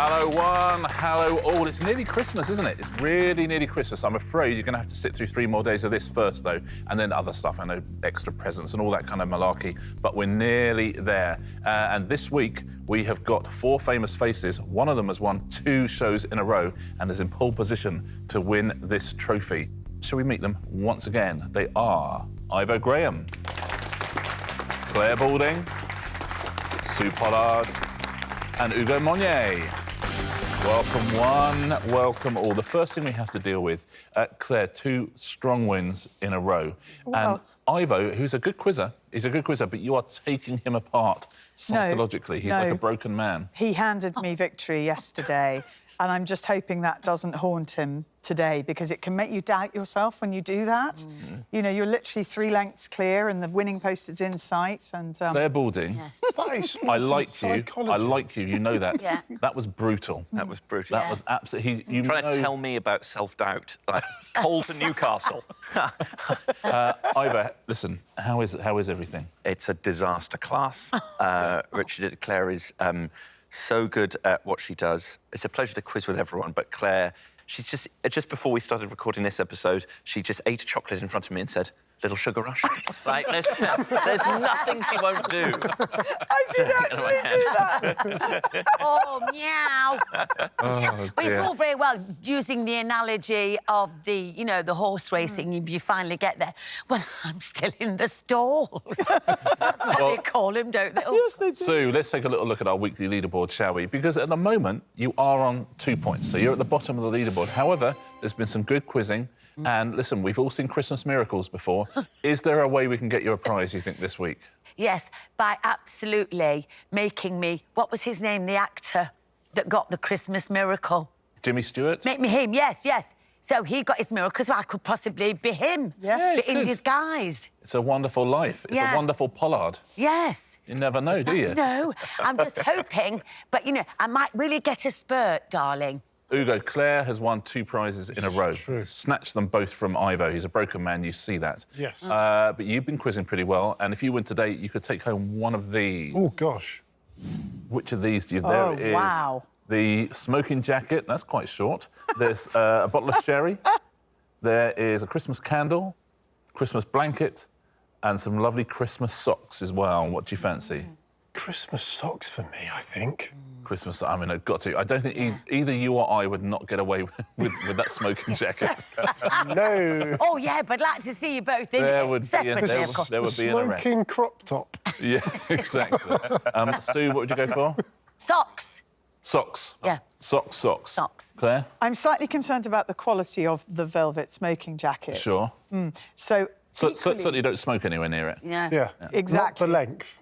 Hello, one. Hello, all. It's nearly Christmas, isn't it? It's really nearly Christmas. I'm afraid you're going to have to sit through 3 more days of this first, though, and then other stuff. I know, extra presents and all that kind of malarkey, but we're nearly there. And this week, we have got 4 famous faces. One of them has won 2 shows in a row and is in pole position to win this trophy. Shall we meet them once again? They are Ivo Graham, Clare Balding, Pollard, and Monye. Welcome one, welcome all. The first thing we have to deal with, Clare, 2 strong wins in a row. Well, and Ivo, who's a good quizzer, but you are taking him apart psychologically. He's like a broken man. He handed me victory yesterday, and I'm just hoping that doesn't haunt him today, because it can make you doubt yourself when you do that. You know, you're literally 3 lengths clear and the winning post is in sight. And Clare Balding, I like you. I like you. You know that. Yeah. That was brutal. That was brutal. That was absolutely. You trying to tell me about self-doubt, like coal to Newcastle. Ivo, listen. How is everything? It's a disaster class. Richard, Clare is so good at what she does. It's a pleasure to quiz with everyone, but Clare, she's just before we started recording this episode, she just ate a chocolate in front of me and said, "Little sugar rush." Right? There's nothing she won't do. I did actually do that. Oh, meow. Oh, But it's all very well using the analogy of the, you know, the horse racing. You finally get there. Well, I'm still in the stalls. That's what they call him, don't they? Yes, they do. So let's take a little look at our weekly leaderboard, shall we? Because at the moment, you are on 2 points, so you're at the bottom of the leaderboard. However, there's been some good quizzing. And listen, we've all seen Christmas miracles before. Is there a way we can get you a prize, you think, this week? Yes, by absolutely making me... What was his name, the actor that got the Christmas miracle? Jimmy Stewart? Make me him, yes. So he got his miracle, so I could possibly be him. Yes. But in disguise. It's a wonderful life. It's a wonderful Pollard. Yes. You never know, do you? No, I'm just hoping. But, you know, I might really get a spurt, darling. Ugo, Clare has won 2 prizes in a row. True. Snatched them both from Ivo. He's a broken man, you see that. Yes. But you've been quizzing pretty well, and if you win today, you could take home one of these. Oh, gosh. Which of these do you... There it is. Wow. The smoking jacket, that's quite short. There's a bottle of sherry. There is a Christmas candle, Christmas blanket, and some lovely Christmas socks as well. What do you fancy? Christmas socks for me, I think. Christmas, I mean, I've got to. I don't think either you or I would not get away with that smoking jacket. No. Oh, yeah, but I'd like to see you both in it. Separately, of course. There would be an arrest. Smoking crop top. Yeah, exactly. Sue, what would you go for? Socks. Socks. Yeah. Socks. Socks. Clare? I'm slightly concerned about the quality of the velvet smoking jacket. Sure. So Certainly you don't smoke anywhere near it. Yeah. Exactly. Not the length.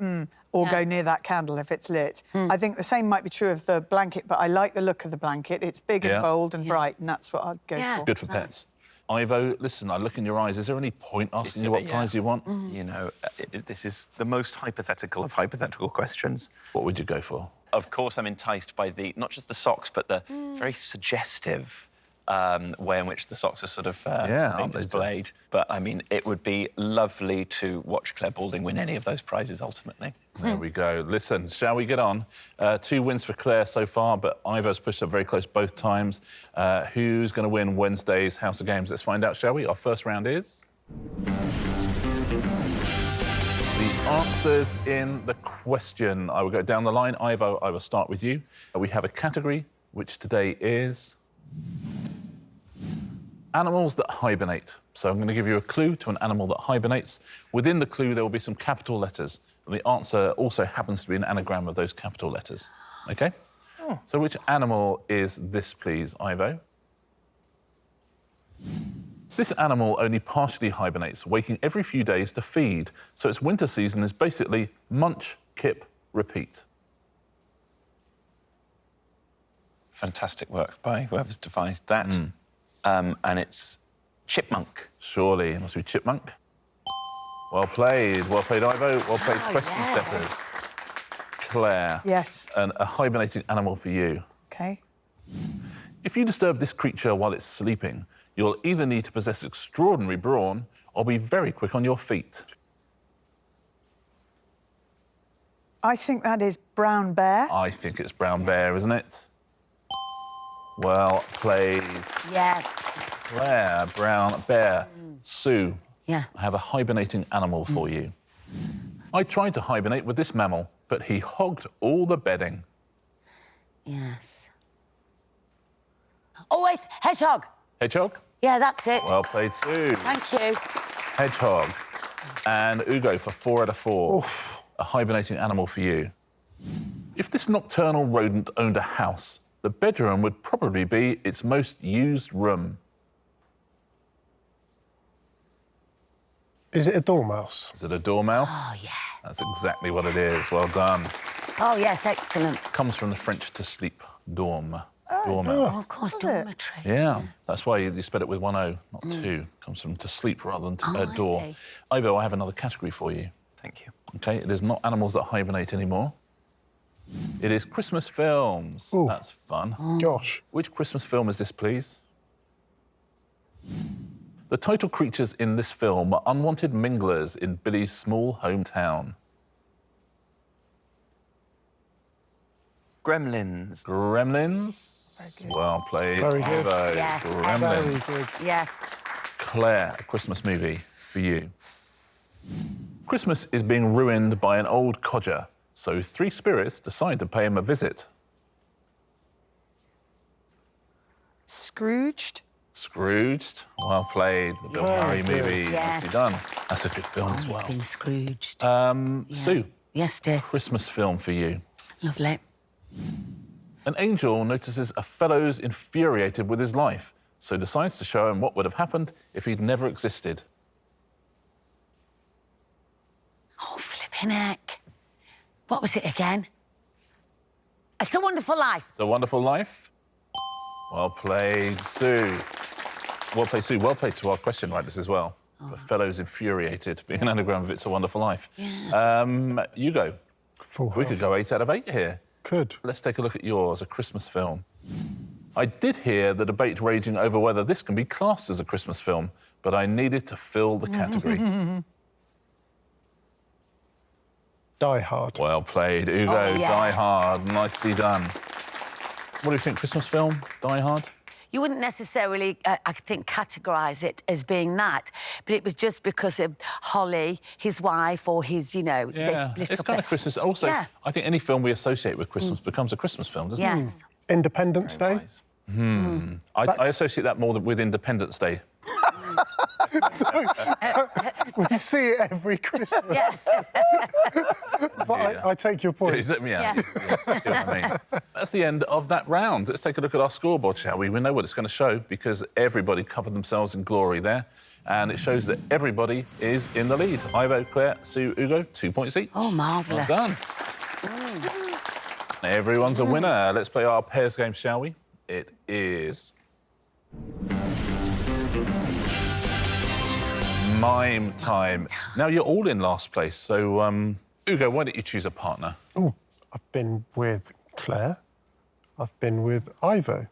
Or go near that candle if it's lit. I think the same might be true of the blanket, but I like the look of the blanket. It's big and bold and bright, and that's what I'd go for. Good for pets. Ivo, listen, I look in your eyes. Is there any point asking you what prize you want? You know, this is the most hypothetical of hypothetical questions. What would you go for? Of course, I'm enticed by not just the socks, but the very suggestive way in which the socks are sort of being displayed. But, I mean, it would be lovely to watch Clare Balding win any of those prizes, ultimately. There we go. Listen, shall we get on? 2 wins for Clare so far, but Ivo's pushed up very close both times. Who's going to win Wednesday's House of Games? Let's find out, shall we? Our first round is... The answers in the question. I will go down the line. Ivo, I will start with you. We have a category, which today is... animals that hibernate. So I'm going to give you a clue to an animal that hibernates. Within the clue, there will be some capital letters. And the answer also happens to be an anagram of those capital letters. OK? So which animal is this, please, Ivo? This animal only partially hibernates, waking every few days to feed. So its winter season is basically munch, kip, repeat. Fantastic work by whoever's devised that. And it's chipmunk. Surely, it must be chipmunk. Well played, Ivo. Well played, question setters. Clare. Yes. And a hibernating animal for you. OK. If you disturb this creature while it's sleeping, you'll either need to possess extraordinary brawn or be very quick on your feet. I think that is brown bear. I think it's brown bear, isn't it? Well played. Yeah. Claire, brown bear. Sue, Yeah. I have a hibernating animal for you. I tried to hibernate with this mammal, but he hogged all the bedding. Yes. Oh, wait, hedgehog. Hedgehog? Yeah, that's it. Well played, Sue. Thank you. Hedgehog. And Ugo for 4 out of 4. Oof. A hibernating animal for you. If this nocturnal rodent owned a house, the bedroom would probably be its most used room. Is it a dormouse? Is it a dormouse? Oh, yeah. That's exactly what it is. Well done. Oh, yes, excellent. Comes from the French to sleep, dorm. Oh, Dormouse. of course, Was it? dormitory. Yeah, that's why you spell it with 1 O, not 2. Comes from to sleep rather than to Oh, I door. see. Ivo, I have another category for you. Thank you. OK, it is not animals that hibernate anymore. It is Christmas films. Ooh. That's fun. Gosh. Which Christmas film is this, please? The title creatures in this film are unwanted minglers in Billy's small hometown. Gremlins. Gremlins. Well played, Very good. Ivo. Yes, Gremlins. Very good. Yeah. Claire, a Christmas movie for you. Christmas is being ruined by an old codger, so 3 spirits decide to pay him a visit. Scrooged. Scrooged. Well played. The Bill Very Murray good. movie. Yes. Nicely done. That's a good film as He's well. been Scrooged. Sue, Yes, dear. Christmas film for you. Lovely. An angel notices a fellow's infuriated with his life, so decides to show him what would have happened if he'd never existed. Oh, flipping heck. What was it again? It's a Wonderful Life. It's a Wonderful Life. Well played, Sue. Well played, Sue. Well played to our question writers as well. The fellow's infuriated, being an anagram of It's a Wonderful Life. Yeah. You go. Full We house. could go 8 out of 8 here. Could. Let's take a look at yours, a Christmas film. I did hear the debate raging over whether this can be classed as a Christmas film, but I needed to fill the category. Die Hard. Well played, Ugo. Oh, yes. Die Hard. Nicely done. What do you think, Christmas film? Die Hard? You wouldn't necessarily, I think, categorise it as being that, but it was just because of Holly, his wife, or his, you know, Yeah, this it's little kind bit. of Christmas. Also, Yeah. I think any film we associate with Christmas becomes a Christmas film, doesn't Yes. Independence Day. Wise. it? I associate that more with Independence Day. We see it every Christmas. Yes. But I take your point. Yeah. Yeah, see what I mean. That's the end of that round. Let's take a look at our scoreboard, shall we? We know what it's going to show because everybody covered themselves in glory there. And it shows that everybody is in the lead. Ivo, Claire, Sue, Ugo, 2 points each. Oh, marvellous. Well done. Everyone's a winner. Let's play our pairs game, shall we? It is mime time. Now, you're all in last place, so, Ugo, why don't you choose a partner? Oh, I've been with Claire. I've been with Ivo.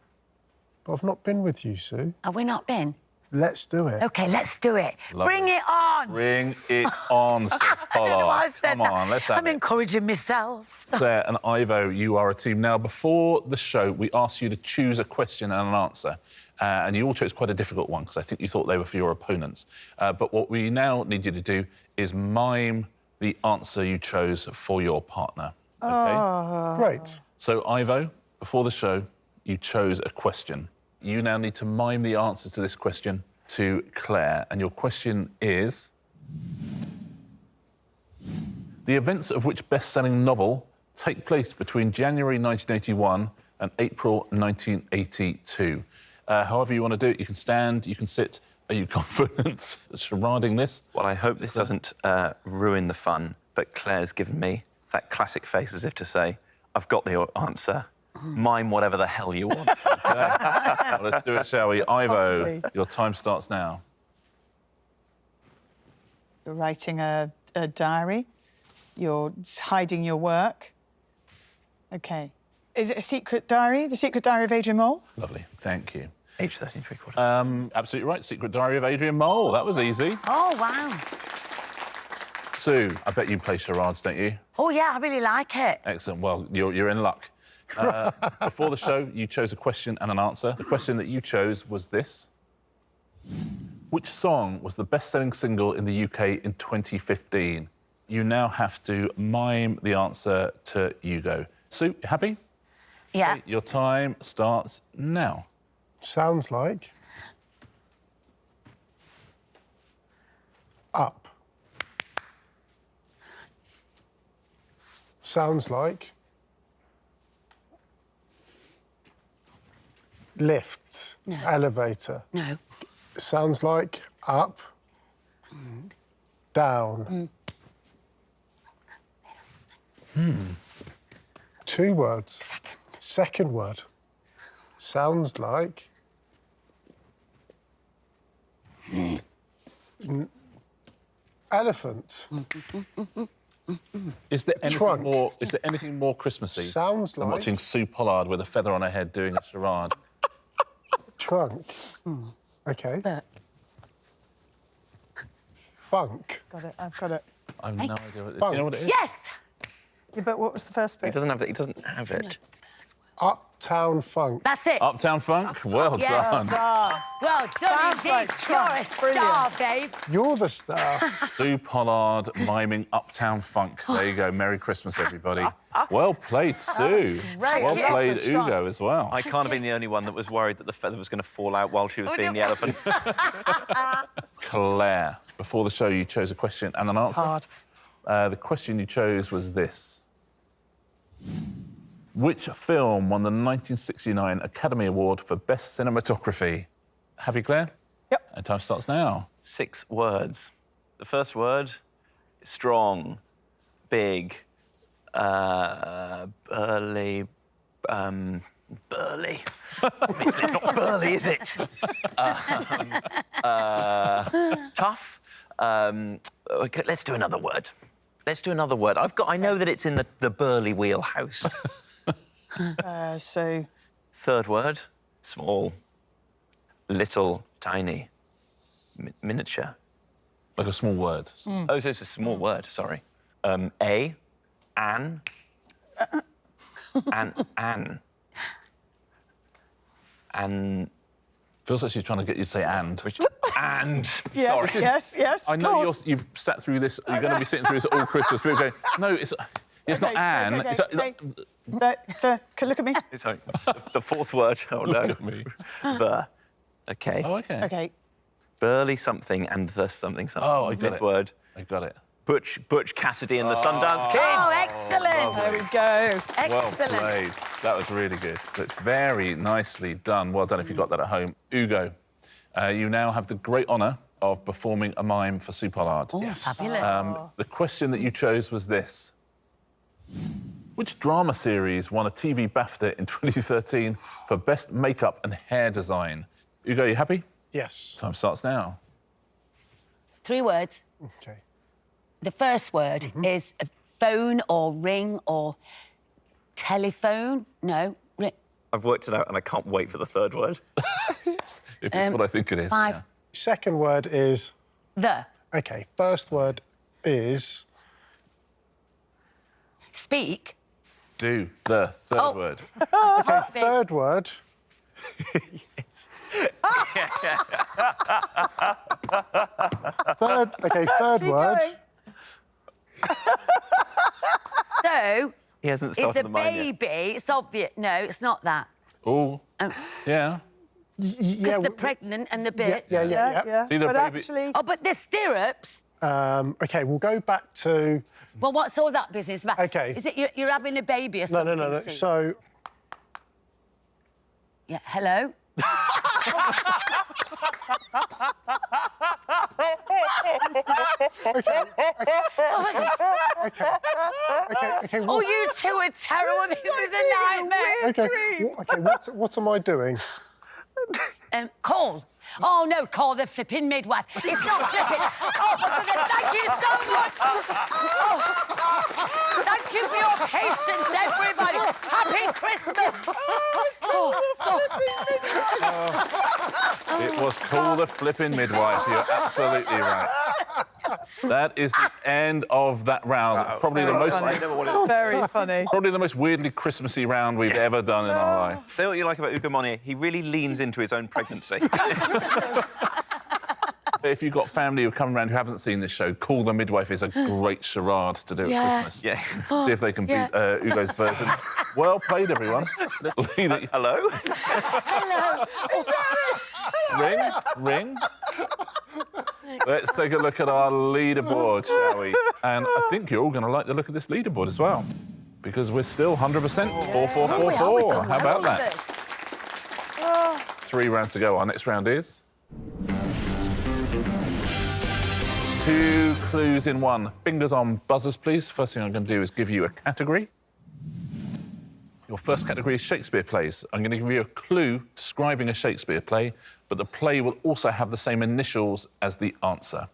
But I've not been with you, Sue. Have we not been? Let's do it. OK, let's do it. Lovely. Bring it on. Bring it on, said I don't know why I Pollard. said Come that. on, let's have I'm it. encouraging myself. Claire and Ivo, you are a team. Now, before the show, we asked you to choose a question and an answer. And you all chose quite a difficult one, because I think you thought they were for your opponents. But what we now need you to do is mime the answer you chose for your partner. OK? Great. So, Ivo, before the show, you chose a question. You now need to mime the answer to this question to Claire. And your question is... The events of which best-selling novel take place between January 1981 and April 1982. However you want to do it, you can stand, you can sit. Are you confident surrounding this? Well, I hope this doesn't ruin the fun, but Claire's given me that classic face as if to say, I've got the answer. Mime whatever the hell you want. Well, let's do it, shall we? Ivo, Possibly. your time starts now. You're writing a diary. You're hiding your work. OK. Is it a secret diary? The Secret Diary of Adrian Mole? Lovely, thank you. Age 13 3/4. Absolutely right, Secret Diary of Adrian Mole. That was easy. Oh, wow. Sue, I bet you play charades, don't you? Oh, yeah, I really like it. Excellent. Well, you're in luck. Before the show, you chose a question and an answer. The question that you chose was this. Which song was the best-selling single in the UK in 2015? You now have to mime the answer to Hugo. Sue, happy? Yeah. Okay, your time starts now. Sounds like... Up. Sounds like... Lift. No. Elevator. No. Sounds like up, down. 2 words. Second word. Sounds like... Elephant. Is there anything Trunk. more? Is there anything more Christmassy Sounds than like... watching Sue Pollard with a feather on her head doing a charade? Trunk. OK. But Funk. Got it, I've got it. I have no idea. What, do Funk. you know what it is? yes. Yeah, but what was the first He bit? doesn't have it. He doesn't have it. Uptown Funk. That's it. Uptown Funk. Well Yeah. done. Ah, Well done, Sounds indeed. like You're a Trump. star, babe. You're the star. Sue Pollard miming Uptown Funk. There you go. Merry Christmas, everybody. Well played, Sue. great. Well Love played, the trunk. Ugo, as well. I can't have been the only one that was worried that the feather was going to fall out while she was being the elephant. Claire, before the show, you chose a question and an it's answer. hard. The question you chose was this. Which film won the 1969 Academy Award for Best Cinematography? Happy, Claire? Yep. And time starts now. 6 words. The first word, strong, big, burly, burly. Obviously, it's not burly, is it? Tough. Okay, let's do another word. Let's do another word. I know that it's in the burly wheelhouse. So, Third word, small, little, tiny, miniature. Like a small word. Oh, so it's a small word, sorry. An. An. Feels like she's trying to get you to say and. And. yes, Sorry. yes. I know God. you've sat through this, you're going to be sitting through this all Christmas. People going, no, it's not an. Okay, It's okay. Look at me. Sorry. The fourth word. Oh, no. Look at me. The. Okay. Oh, okay. Okay. Burly something and the something something. Oh, I got Fifth it. word. I got it. Butch Cassidy and the Sundance Oh, Kids. excellent. There we go. Well Excellent. played. That was really good. That's very nicely done. Well done if you got that at home. Ugo, you now have the great honour of performing a mime for Sue Pollard. Oh, fabulous. The question that you chose was this. Which drama series won a TV BAFTA in 2013 for Best Makeup and Hair Design? Ugo, you happy? Yes. Time starts now. 3 words. OK. The first word is a phone or ring or telephone. No, ring. I've worked it out and I can't wait for the third word. If it's what I think it is. 5. yeah. Second word is... The. OK, first word is... Speak. Do the third Oh. word. OK, third word... third Keep word... going. So, He hasn't is started the the mime yet. baby, it's obvious. No, it's not that. Oh, yeah. Yeah, It's the pregnant and the bit. Yeah. See the But baby- actually, Oh, but the stirrups. OK, we'll go back to... Well, what's all that business about? OK. Is it you're having a baby or No, something? no. Sue? So, Yeah, hello? OK, Oh, you two are terrible. This is a nightmare. OK, what am I doing? Call. Oh, no, call the flipping midwife. It's not flipping. Oh, for goodness, thank you so much. Oh, thank you for your patience, everybody. Happy Christmas. It was Call the Flipping Midwife. You're absolutely right. That is the end of that round. Probably the most... Very funny. Probably the most weirdly Christmassy round we've ever done in our life. Say what you like about Ivo Monye, he really leans into his own pregnancy. If you've got family who come around who haven't seen this show, Call the Midwife is a great charade to do at Christmas. Yeah. See if they can beat Ugo's version. Well played, everyone. Hello? Ring. Let's take a look at our leaderboard, shall we? And I think you're all going to like the look of this leaderboard as well, because we're still 100%. 4-4-4-4. How about that? 3 rounds to go. Our next round is... 2 clues in 1. Fingers on buzzers, please. First thing I'm going to do is give you a category. Your first category is Shakespeare plays. I'm going to give you a clue describing a Shakespeare play, but the play will also have the same initials as the answer.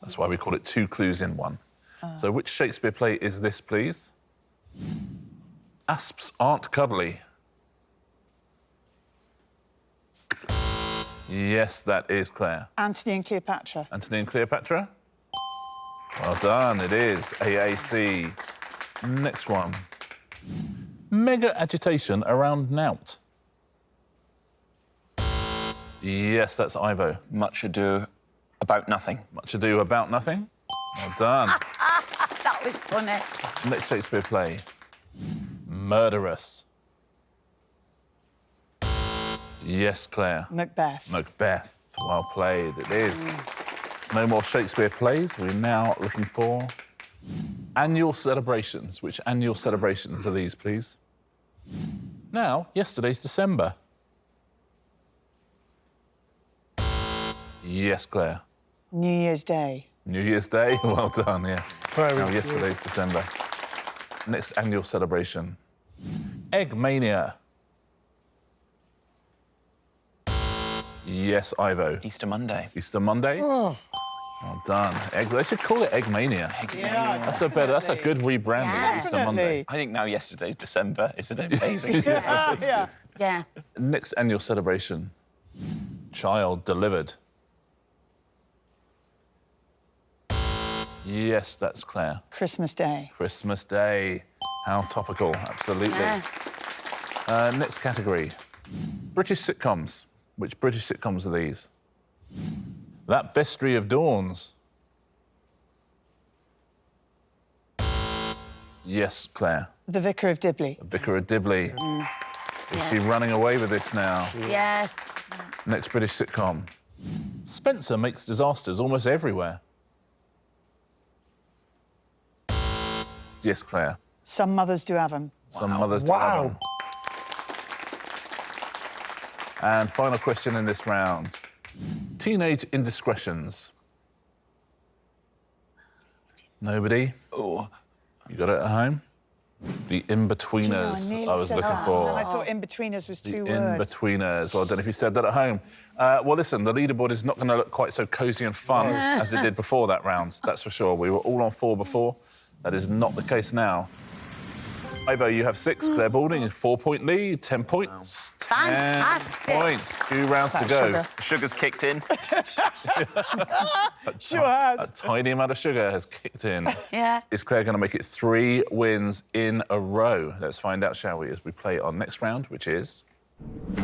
That's why we call it 2 clues in 1. So which Shakespeare play is this, please? Asps aren't cuddly. Yes, that is Claire. Antony and Cleopatra. Antony and Cleopatra? Well done, it is AAC. Next one. Mega agitation around Nout. Yes, that's Ivo. Much ado about nothing. Much ado about nothing. Well done. That was funny. Next Shakespeare play. Murderous. Yes, Claire. Macbeth. Macbeth. Well played, it is. No more Shakespeare plays. We're now looking for annual celebrations. Which annual celebrations are these, please? Now, yesterday's December. Yes, Claire. New Year's Day. New Year's Day. Well done, yes. Very Now, good. yesterday's December. Next annual celebration. Egg Mania. Yes, Ivo. Easter Monday. Easter Monday. Oh. Well done. They should call it Egg Mania. That's a good rebranding Yeah. of Easter Monday. I think now yesterday's December. Isn't it amazing? Yeah. Yeah. Next annual celebration. Child delivered. Yes, that's Claire. Christmas Day. Christmas Day. How topical, absolutely. Yeah. Next category. British sitcoms. Which British sitcoms are these? That Vestry of Dawns. Yes, Claire. The Vicar of Dibley. Vicar of Dibley. Is she running away with this now? Yes. Next British sitcom. Spencer makes disasters almost everywhere. Yes, Claire. Some mothers do have them. Some mothers do have Wow. them. And final question in this round. Teenage indiscretions. Nobody? Oh, You got it at home? The in-betweeners nearly I was said looking that. for. And I thought in-betweeners was 2 The words. in-betweeners. Well, I don't know if you said that at home. Well, listen, the leaderboard is not going to look quite so cosy and fun as it did before that round, that's for sure. We were all on 4 before. That is not the case now. Ivo, you have 6. Clare Balding, 4-point lead, 10 points. 10 Fantastic. points. 2 rounds to That go. sugar. sugar's kicked in. Sure has. A tiny amount of sugar has kicked in. Yeah. Is Claire going to make it 3 wins in a row? Let's find out, shall we, as we play our next round, which is... I'm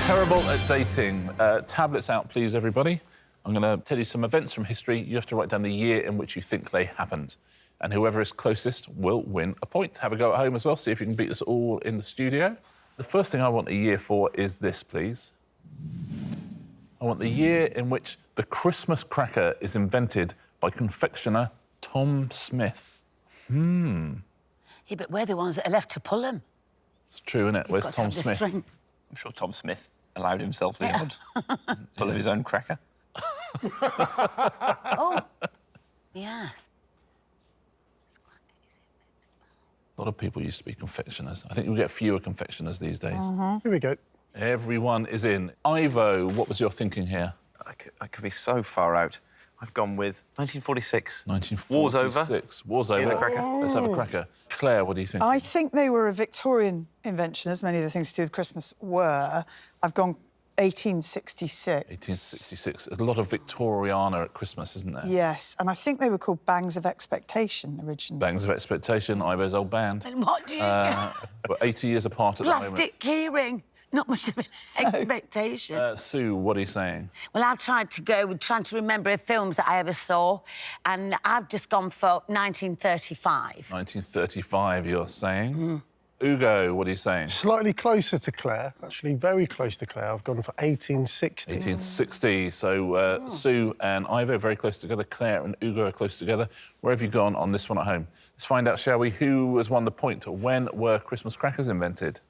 terrible at dating. Tablets out, please, everybody. I'm going to tell you some events from history. You have to write down the year in which you think they happened. And whoever is closest will win a point. Have a go at home as well, see if you can beat us all in the studio. The first thing I want a year for is this, please. I want the year in which the Christmas cracker is invented by confectioner Tom Smith. Yeah, but we're the ones that are left to pull them. It's true, isn't it? Where's Got to Tom have the Smith? strength. I'm sure Tom Smith allowed himself the odd pull of his own cracker. Oh, yeah. A lot of people used to be confectioners. I think you'll get fewer confectioners these days. Here we go. Everyone is in. Ivo, what was your thinking here? I could be so far out. I've gone with 1946. 1946. War's over. Here's a cracker. Let's have a cracker. Claire, what do you think? I think they were a Victorian invention, as many of the things to do with Christmas were. I've gone 1866. 1866. There's a lot of Victoriana at Christmas, isn't there? Yes, and I think they were called Bangs of Expectation originally. Bangs of Expectation, Ivo's old band. And what do you We're 80 years apart at the moment. Plastic keyring. Not much of an expectation. Sue, what are you saying? Well, I've tried to go with trying to remember films that I ever saw, and I've just gone for 1935. 1935, you're saying? Ugo, what are you saying? Slightly closer to Claire, actually very close to Claire. I've gone for 1860. 1860. So Sue and Ivo very close together. Claire and Ugo are close together. Where have you gone on this one at home? Let's find out, shall we, who has won the point? When were Christmas crackers invented?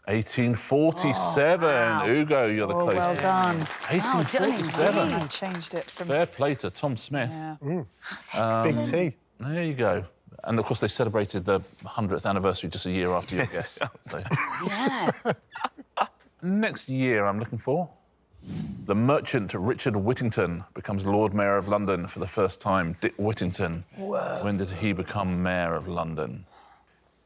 1847. wow. Ugo, you're the Oh, closest. well done. 1847. I changed it from... Fair play to Tom Smith. Yeah. Big T. There you go. And of course, they celebrated the 100th anniversary just a year after your guess. So. Yeah. Next year, I'm looking for. The merchant Richard Whittington becomes Lord Mayor of London for the first time. Dick Whittington. Whoa. When did he become Mayor of London?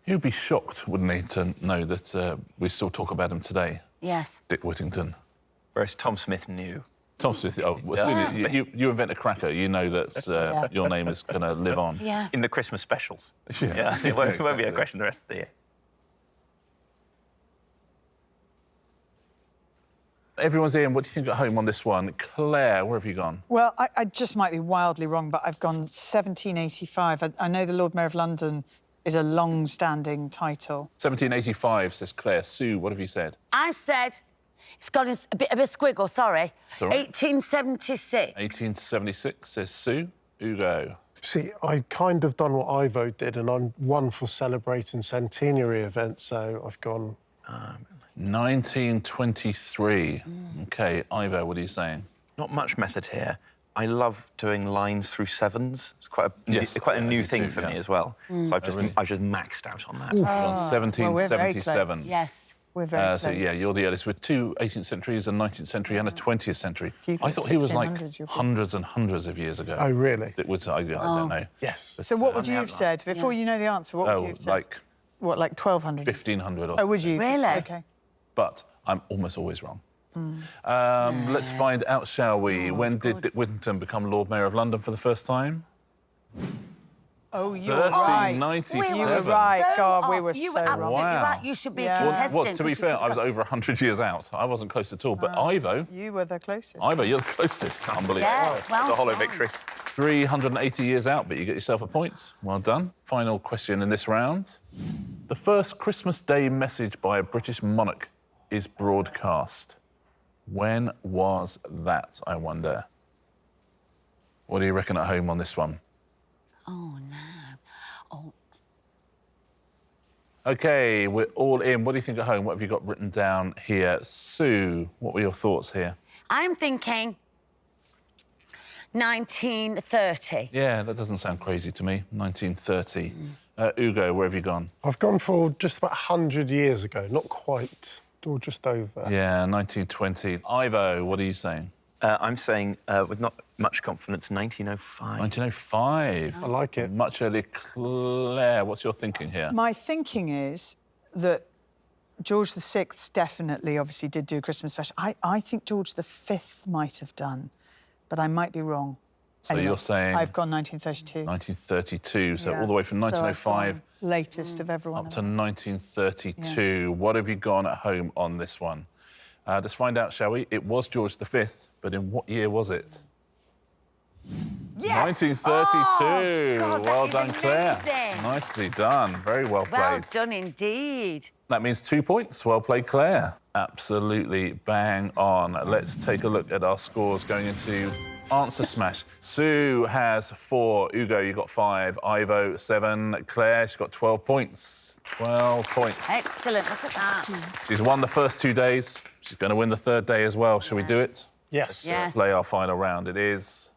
He'd be shocked, wouldn't he, to know that we still talk about him today. Yes. Dick Whittington. Whereas Tom Smith knew. Tom Smith, oh, well, as soon as you invent a cracker, you know that your name is going to live on. Yeah. In the Christmas specials. Yeah. It won't be Exactly. a question the rest of the year. Everyone's in. What do you think at home on this one? Claire, where have you gone? Well, I just might be wildly wrong, but I've gone 1785. I know the Lord Mayor of London is a long-standing title. 1785, says Claire. Sue, what have you said? I said, it's got a bit of a squiggle, sorry. It's all right. 1876. 1876, says Sue. Ugo. See, I kind of done what Ivo did, and I'm one for celebrating centenary events, so I've gone... 1923. OK, Ivo, what are you saying? Not much method here. I love doing lines through sevens. It's quite a, Yes, quite a I new do thing too, for yeah. me as well. So I've just maxed out on that. On well, we're very 1777. close. Yes. We're very close. So, yeah, you're the eldest with two 18th centuries, a 19th century and a 20th century. If you I get thought he was like 1600s, you'll be- hundreds and hundreds of years ago. Oh, really? It was, I don't know. Yes. So what would you have said? Before you know the answer, what would you have said? Like What, like 1200? 1500 or Oh, would you? Really? OK. But I'm almost always wrong. Let's find out, shall we? When did Dick Whittington become Lord Mayor of London for the first time? Oh, you were right. 1397. You were right. So God, we off. were You so were absolutely Wow. right. You should be Yeah. a Well, contestant. Well, to be fair, I was over 100 years out. I wasn't close at all. But Ivo, You were the closest. Ivo, you're the closest. Unbelievable. Yeah, well It's a hollow done. victory. 380 years out, but you get yourself a point. Well done. Final question in this round. The first Christmas Day message by a British monarch is broadcast. When was that, I wonder? What do you reckon at home on this one? Oh, no. Oh, OK, we're all in. What do you think at home? What have you got written down here? Sue, what were your thoughts here? I'm thinking 1930. Yeah, that doesn't sound crazy to me. 1930. Ugo, where have you gone? I've gone for just about 100 years ago, not quite, or just over. Yeah, 1920. Ivo, what are you saying? I'm saying, with not much confidence, 1905. 1905. I like it. Much earlier. Claire, what's your thinking here? My thinking is that George VI definitely, obviously, did do a Christmas special. I think George V might have done, but I might be wrong. So you're saying... I've gone 1932. 1932, so Yeah. all the way from So I've 1905 gone latest of everyone. up to 1932. What have you gone at home on this one? Let's find out, shall we? It was George V, but in what year was it? Yes! 1932. Oh, God, that well is done, Claire. amazing. Nicely done. Very well played. Well done indeed. That means 2 points. Well played, Claire. Absolutely bang on. Let's take a look at our scores going into Answer Smash. Sue has 4. Ugo, you got 5. Ivo, 7. Claire, she's got 12 points. 12 points. Excellent, look at that. She's won the first 2 days. She's going to win the 3rd day as well. Shall we do it? Yes. Yes. Play our final round. It is...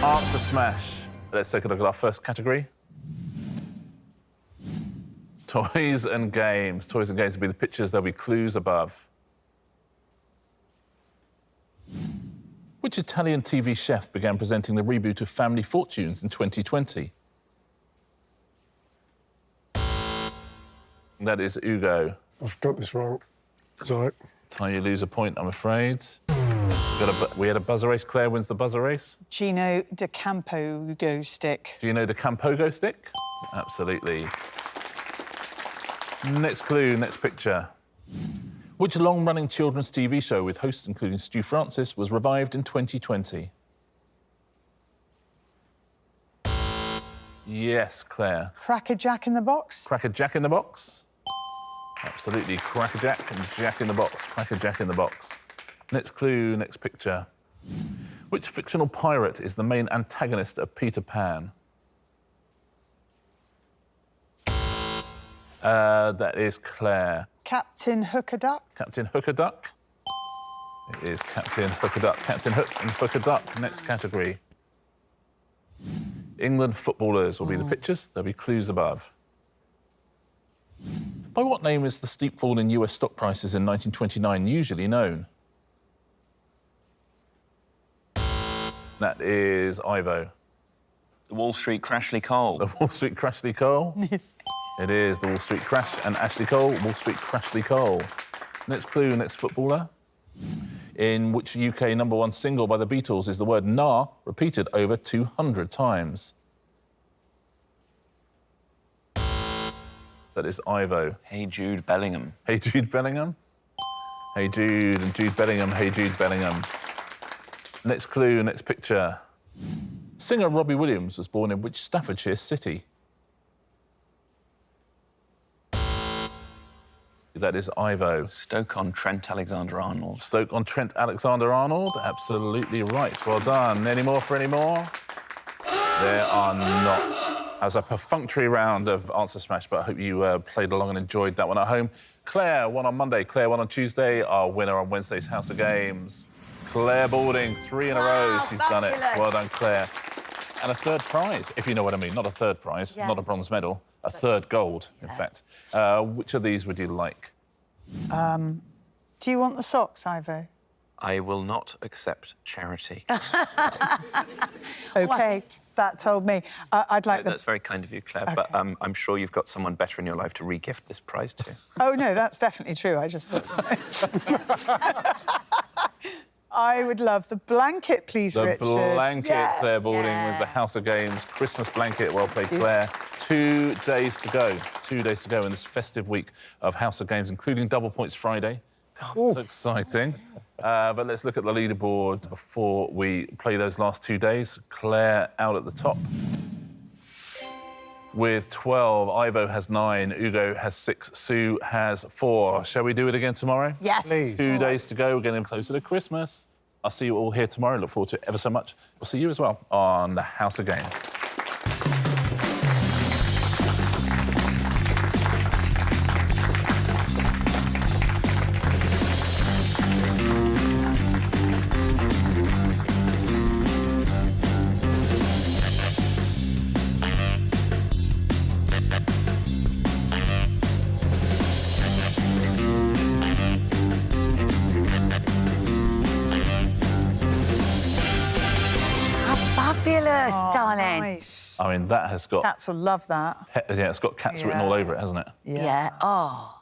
Answer Smash. Let's take a look at our first category. Toys and games. Toys and games will be the pictures. There'll be clues above. Which Italian TV chef began presenting the reboot of Family Fortunes in 2020? That is Ugo. I've got this wrong. Sorry. Ty, you lose a point, I'm afraid. We had a buzzer race. Claire wins the buzzer race. Gino de Campo go stick. Gino de Campogo stick? Absolutely. Next clue, next picture. Which long-running children's TV show with hosts including Stu Francis was revived in 2020? Yes, Claire. Cracker Jack in the Box? Cracker Jack in the Box? Absolutely. Cracker Jack and Jack in the Box. Cracker Jack in the Box. Next clue, next picture. Which fictional pirate is the main antagonist of Peter Pan? That is Claire. Captain Hooker Duck? Captain Hooker Duck? It is Captain Hooker Duck. Captain Hook and Hooker Duck. Next category. England footballers will be the pictures. There'll be clues above. By what name is the steep fall in US stock prices in 1929 usually known? That is Ivo. The Wall Street Crashly Cole. The Wall Street Crashly Cole? It is the Wall Street Crash and Ashley Cole, Wall Street Crashly Cole. Next clue, next footballer. In which UK #1 single by the Beatles is the word nah repeated over 200 times? That is Ivo. Hey Jude Bellingham. Hey Jude Bellingham. Hey Jude and Jude Bellingham. Hey Jude Bellingham. Next clue, next picture. Singer Robbie Williams was born in which Staffordshire city? That is Ivo. Stoke-on-Trent Alexander-Arnold. Stoke-on-Trent Alexander-Arnold. Absolutely right. Well done. Any more for any more? There are not. As a perfunctory round of Answer Smash, but I hope you played along and enjoyed that one at home. Claire won on Monday, Claire won on Tuesday. Our winner on Wednesday's House of Games. Clare Balding, 3 in a row. She's done it. Well done, Claire. And a third prize, if you know what I mean. Not a third prize, not a bronze medal, a third gold, in fact. Which of these would you like? Do you want the socks, Ivo? I will not accept charity. OK, that told me. I'd like That's very kind of you, Claire, but I'm sure you've got someone better in your life to re-gift this prize to. Oh, no, that's definitely true. I just thought... I would love the blanket, please, Richard. The blanket, yes. Clare Balding wins the House of Games Christmas blanket. Well played, Claire. 2 days to go. 2 days to go in this festive week of House of Games, including Double Points Friday. So exciting. But let's look at the leaderboard before we play those last 2 days. Claire out at the top with 12. Ivo has 9. Ugo has 6. Sue has 4. Shall we do it again tomorrow? Yes. Please. 2 days to go. We're getting closer to Christmas. I'll see you all here tomorrow. Look forward to it ever so much. We'll see you as well on the House of Games. Fabulous, darling. Nice. I mean, that has got... Cats will love that. Yeah, it's got cats written all over it, hasn't it? Yeah. Oh.